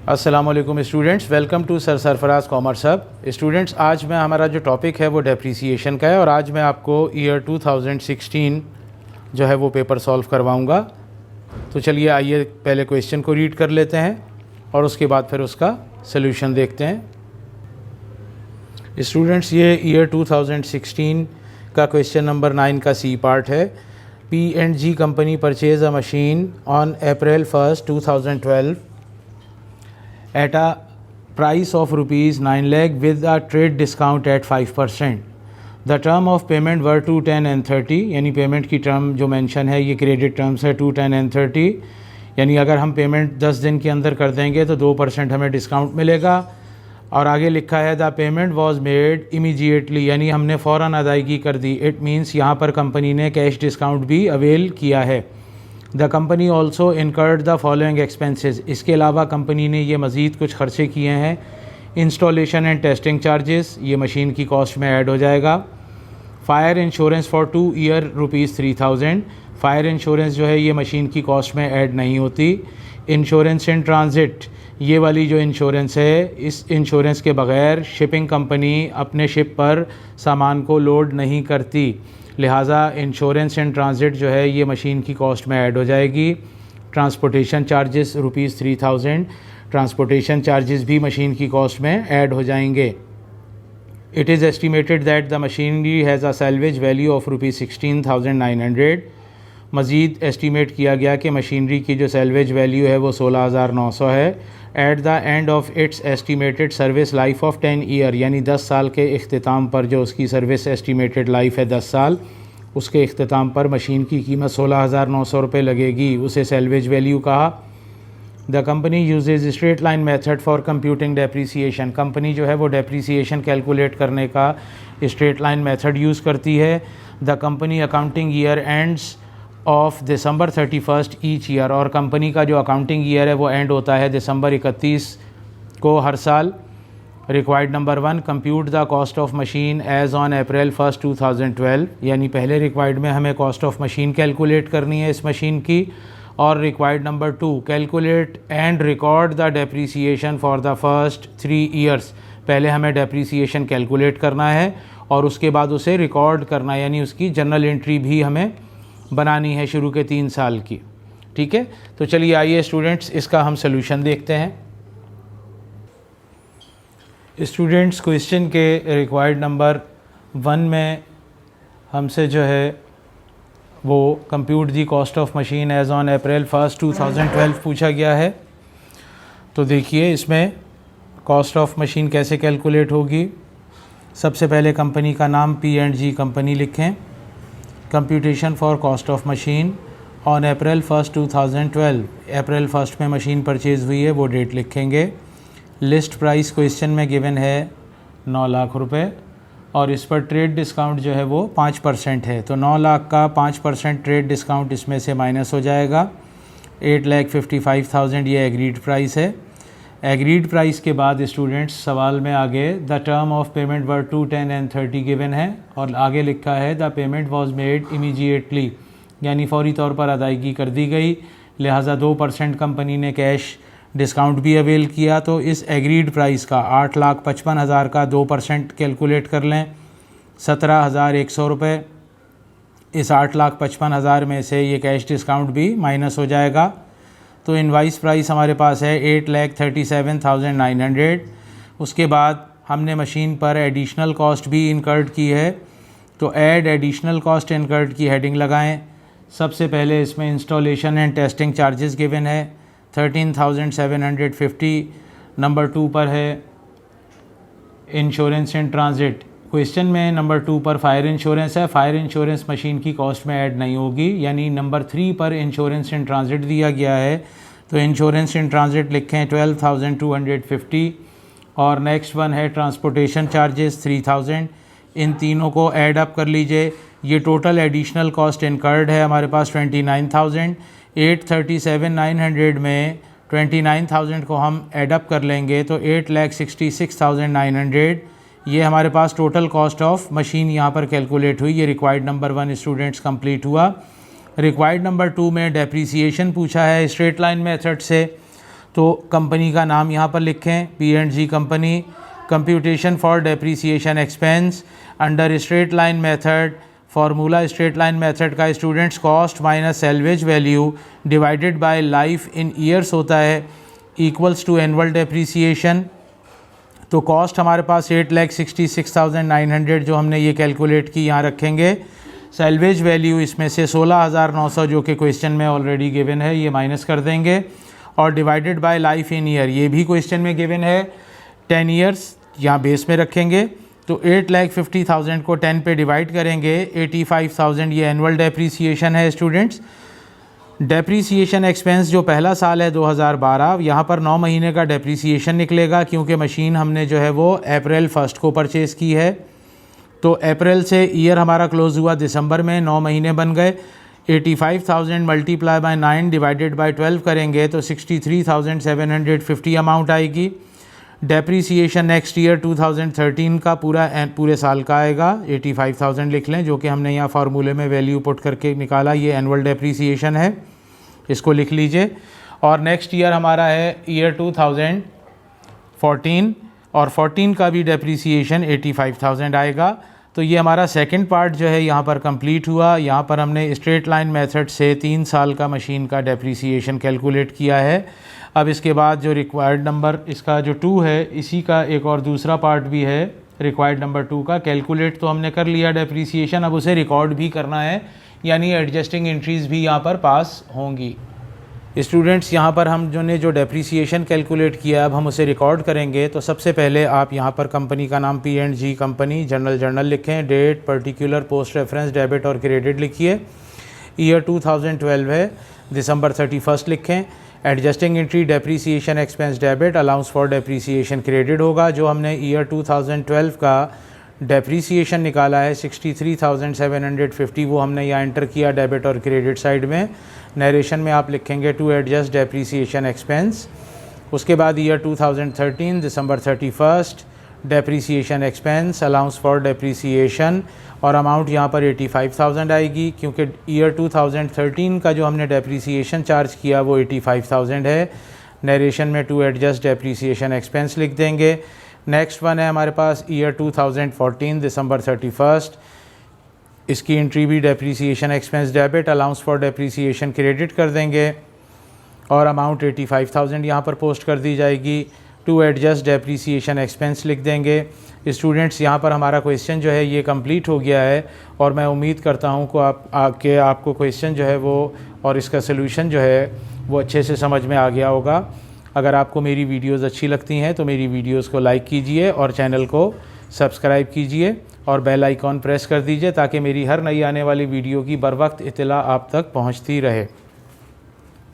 अस्सलामुअलैकुम students, welcome to sir Sarfaraz commerce hub. Students, आज मैं हमारा जो टॉपिक है वो डेप्रीसिएशन का है और आज मैं आपको ईयर 2016 जो है वो पेपर सॉल्व करवाऊंगा। तो चलिए आइए पहले क्वेश्चन को रीड कर लेते हैं और उसके बाद फिर उसका सलूशन देखते हैं। स्टूडेंट्स, ये ईयर 2016 का क्वेश्चन नंबर 9 का सी पार्ट है। P&G company purchase a machine on April 1st 2012 at a price of rupees 9 lakh with a trade discount at 5%. The term of payment were 2, 10 and 30, यानी payment की term जो mention है ये credit terms है 2, 10 and 30, यानी अगर हम payment 10 दिन के अंदर कर देंगे तो 2% हमें डिस्काउंट मिलेगा। और आगे लिखा है the payment was made immediately, यानी हमने फ़ौरन अदायगी कर दी। इट मीन्स यहाँ पर कंपनी ने कैश डिस्काउंट भी अवेल किया है। The company also incurred the following expenses, इसके अलावा कंपनी ने ये मज़ीद कुछ खर्चे किए हैं। इंस्टॉलेशन एंड टेस्टिंग चार्जेस, ये मशीन की कॉस्ट में ऐड हो जाएगा। Fire insurance for 2 year ₹3000, fire insurance जो है ये मशीन की कॉस्ट में ऐड नहीं होती। इंश्योरेंस इन ट्रांजिट, ये वाली जो इंश्योरेंस है, इस इंश्योरेंस के बग़ैर शिपिंग कंपनी अपने शिप पर सामान को लोड नहीं करती, लिहाजा इंश्योरेंस इन ट्रांजिट जो है ये मशीन की कॉस्ट में ऐड हो जाएगी। ट्रांसपोर्टेशन चार्जेस ₹3000, ट्रांसपोर्टेशन चार्जेस भी मशीन की कॉस्ट में ऐड हो जाएंगे। It is estimated that the machinery has a salvage value of ₹16,900, मज़ीद एस्टिमेट किया गया कि मशीनरी की जो सैल्वेज वैल्यू है वो 16,900 है। At the end of its estimated service life of 10 year, यानी 10 साल के इख्तिताम पर जो उसकी सर्विस एस्टिमेटेड लाइफ है 10 साल, उसके इख्तिताम पर मशीन की कीमत 16,900 रुपये लगेगी। उसे सैल्वेज वैल्यू कहा। The company uses straight line method for computing depreciation, company जो है वो डेप्रीसिएशन कैलकुलेट करने का स्ट्रेट लाइन मेथड यूज़ करती है। The company accounting year ends of December 31 each year, और कंपनी का जो अकाउंटिंग ईयर है वो एंड होता है दिसंबर 31 को हर साल। Required number 1, compute the cost of machine as on April 1st 2012, यानी पहले रिक्वायर्ड में हमें कॉस्ट ऑफ मशीन कैलकुलेट करनी है इस मशीन की। और required number 2, calculate and record the depreciation for the first 3 years, पहले हमें डेप्रीसिएशन कैलकुलेट करना है और उसके बाद उसे रिकॉर्ड करना है, यानी उसकी जर्नल एंट्री भी हमें बनानी है शुरू के 3 साल की। ठीक है, तो चलिए आइए स्टूडेंट्स इसका हम सलूशन देखते हैं। स्टूडेंट्स, क्वेश्चन के रिक्वायर्ड नंबर 1 में हमसे जो है वो compute the cost of machine as on April 1st 2012 पूछा गया है। तो देखिए इसमें कॉस्ट ऑफ मशीन कैसे कैलकुलेट होगी। सबसे पहले कंपनी का नाम P&G कंपनी लिखें। Computation for cost of machine on April 1st 2012, April 1st में मशीन परचेज़ हुई है वो डेट लिखेंगे। लिस्ट प्राइस क्वेश्चन में गिवन है 9 लाख रुपए और इस पर ट्रेड डिस्काउंट जो है वो 5% है, तो 9 लाख का 5% ट्रेड डिस्काउंट इसमें से माइनस हो जाएगा। 8,55,000 ये एग्रीड प्राइस है। एग्रीड प्राइस के बाद स्टूडेंट्स सवाल में आगे the term of payment were 2, 10 and 30 given है और आगे लिखा है the payment was made immediately, यानी फौरी तौर पर अदायगी कर दी गई, लिहाजा 2% कंपनी ने कैश डिस्काउंट भी अवेल किया। तो इस एग्रीड प्राइस का 8,55,000 का 2% कैलकुलेट कर लें, 17,100 रुपये। इस 8,55,000 में से ये कैश डिस्काउंट भी माइनस हो जाएगा, तो इनवाइस प्राइस हमारे पास है 8,37,900। उसके बाद हमने मशीन पर एडिशनल कॉस्ट भी इनकर्ड की है, तो ऐड एडिशनल कॉस्ट इनकर्ड की हेडिंग लगाएं। सबसे पहले इसमें installation and testing charges given है 13,750। नंबर 2 पर है इंश्योरेंस इन ट्रांजिट, क्वेश्चन में नंबर 2 पर फायर इंश्योरेंस है, फायर इंश्योरेंस मशीन की कॉस्ट में ऐड नहीं होगी, यानी नंबर 3 पर इंश्योरेंस इन ट्रांजिट दिया गया है तो इंश्योरेंस इन ट्रांजिट लिखें 12,250। और नेक्स्ट वन है ट्रांसपोर्टेशन चार्जेस 3,000। इन तीनों को ऐड अप कर लीजिए, ये टोटल एडिशनल कॉस्ट इनकर्ड है हमारे पास 29,000। 8,37,900 में 29,000 को हम ऐड अप कर लेंगे तो 8,66,900 ये हमारे पास टोटल कॉस्ट ऑफ मशीन यहाँ पर कैलकुलेट हुई। ये रिक्वायर्ड नंबर 1 स्टूडेंट्स कंप्लीट हुआ। रिक्वायर्ड नंबर 2 में डेप्रीसिएशन पूछा है स्ट्रेट लाइन मेथड से, तो कंपनी का नाम यहाँ पर लिखें, P&G company. Computation for depreciation expense under straight line method, formula straight line method का students cost minus salvage value divided by life in years होता है इक्वल्स टू एनुअल डेप्रीसिएशन। तो कॉस्ट हमारे पास 8,66,900 जो हमने ये कैलकुलेट की यहाँ रखेंगे। सेल्वेज वैल्यू इसमें से 16,900 जो कि क्वेश्चन में ऑलरेडी गिवन है ये माइनस कर देंगे, और divided by life in year ये भी क्वेश्चन में गिवन है 10 ईयर्स यहाँ बेस में रखेंगे। तो 8,50,000 को 10 पे डिवाइड करेंगे, 85,000 ये एनुअल डेप्रीसिएशन है स्टूडेंट्स। डेप्रीसिएशन एक्सपेंस जो पहला साल है 2012, यहाँ पर 9 महीने का डेप्रीसिएशन निकलेगा क्योंकि मशीन हमने जो है वो अप्रैल 1 को परचेज़ की है। तो अप्रैल से ईयर हमारा क्लोज़ हुआ दिसंबर में, 9 महीने बन गए। 85,000 मल्टीप्लाई बाय 9 डिवाइडेड बाय 12 करेंगे तो 63,750 अमाउंट आएगी। डेप्रीसिएशन नेक्स्ट ईयर 2013 का पूरे साल का आएगा, 85,000 लिख लें जो कि हमने यहाँ फार्मूले में वैल्यू पुट करके निकाला, ये एनुअल डेप्रीसिएशन है, इसको लिख लीजिए। और नेक्स्ट ईयर हमारा है ईयर 2014 और 14 का भी डेप्रीसिएशन 85,000 आएगा। तो ये हमारा सेकंड पार्ट जो है यहाँ पर कंप्लीट हुआ। यहाँ पर हमने स्ट्रेट लाइन मेथड से 3 साल का मशीन का डेप्रीसिएशन कैलकुलेट किया है। अब इसके बाद जो रिक्वायर्ड नंबर इसका जो 2 है, इसी का एक और दूसरा पार्ट भी है रिक्वायर्ड नंबर 2 का। कैलकुलेट तो हमने कर लिया डेप्रीसिएशन, अब उसे रिकॉर्ड भी करना है, यानी एडजस्टिंग एंट्रीज़ भी यहाँ पर पास होंगी। स्टूडेंट्स यहाँ पर हम जो डेप्रीसिएशन कैलकुलेट किया अब हम उसे रिकॉर्ड करेंगे। तो सबसे पहले आप यहाँ पर कंपनी का नाम P&G कंपनी, जर्नल लिखें, date, particular, post reference, debit और क्रेडिट लिखिए। ईयर 2012 है, दिसंबर 31 लिखें। Adjusting entry depreciation expense debit, allowance for depreciation credit होगा। जो हमने ईयर 2012 का डेप्रीसिएशन निकाला है 63,750, वो हमने यहाँ एंटर किया डेबिट और क्रेडिट साइड में। नरेशन में आप लिखेंगे टू एडजस्ट डेप्रीसिएशन एक्सपेंस। उसके बाद year 2013 December 31 depreciation expense, allowance for depreciation, और अमाउंट यहाँ पर 85,000 आएगी क्योंकि ईयर 2013 का जो हमने डेप्रीसिएशन चार्ज किया वो 85,000 है। नरेशन में टू एडजस्ट डेप्रीसिएशन एक्सपेंस लिख देंगे। नेक्स्ट वन है हमारे पास ईयर 2014 दिसंबर 31, इसकी एंट्री भी depreciation expense debit, allowance for depreciation credit कर देंगे और अमाउंट 85,000 यहाँ पर पोस्ट कर दी जाएगी। टू एडजस्ट डेप्रीसिएशन एक्सपेंस लिख देंगे। स्टूडेंट्स यहाँ पर हमारा क्वेश्चन जो है ये कंप्लीट हो गया है और मैं उम्मीद करता हूँ कि आपको क्वेश्चन जो है वो और इसका सलूशन जो है वो अच्छे से समझ में आ गया होगा। अगर आपको मेरी वीडियोज़ अच्छी लगती हैं तो मेरी वीडियोज़ को लाइक कीजिए और चैनल को सब्सक्राइब कीजिए और बेल आइकॉन प्रेस कर दीजिए ताकि मेरी हर नई आने वाली वीडियो की बर वक्त इत्तला आप तक पहुँचती रहे।